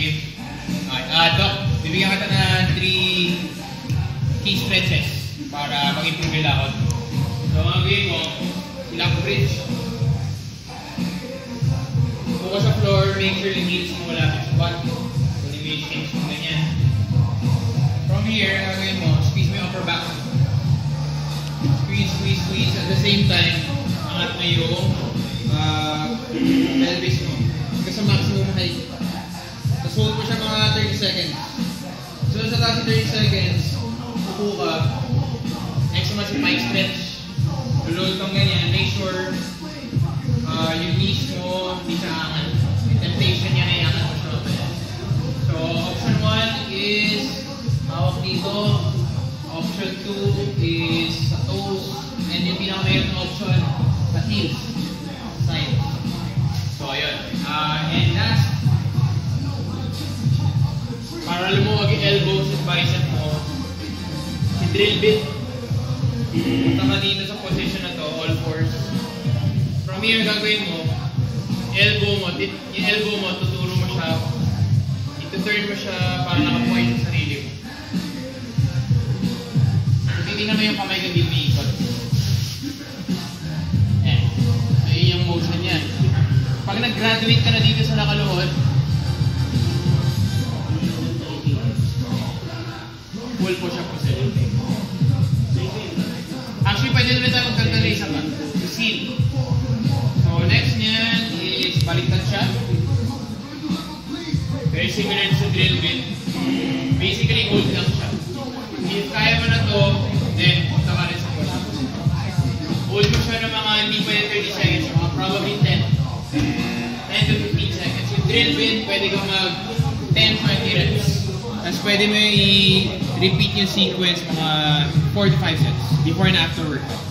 active. Doc, bibigyan kita ng 3 key stretches para mag-improve yung lakad. So, mga gawin mo, ilang bridge. Focus sa floor, make sure yung heels mo wala sa butt. Kung yung waist hinge mo ganyan. From here, gawin mo, squeeze mo yung upper back. Squeeze, squeeze, squeeze. At the same time, angat mo yung pelvis mo. Hanggang sa maximum height. Tapos hold mo siya mga 30 seconds. So sa taas 30 seconds, upo ka. Next naman si pike stretch. Load kang ganyan. Make sure yung knees mo hindi siya angat. Yung temptation niya na iangat mo siya. So option 1 is hawak dito. Option 2 is sa toes. And yung pinakamayroon na option sa heels. Side. So ayun. And last, para lumuwag yung elbows at bicep mo, si drill bit. Punta ka dito sa position na to, all fours. From here, gagawin mo, yung elbow mo, tuturo mo siya, ito-turn mo siya para nakapoint sa sarili mo. So, titingnan mo yung kamay kung di umiikot. Ayun yung motion yan. Pag nag-graduate ka na dito sa nakaluhod, full push-up position. Actually, pwede naman tayo magkanta na isa pa. To seal. So, next niyan is baliktad siya. Very similar sa drill bit. Basically, hold lang siya. If kaya mo na to, then punta ka rin sa push-up. Hold mo siya ng mga hindi pwede 30 seconds, mga probably 10 to 15 seconds. Yung drill bit, pwede ka mag 10-20 reps. Tapos pwede mo i-repeat yung sequence mga 4 to 5 sets before and after workout.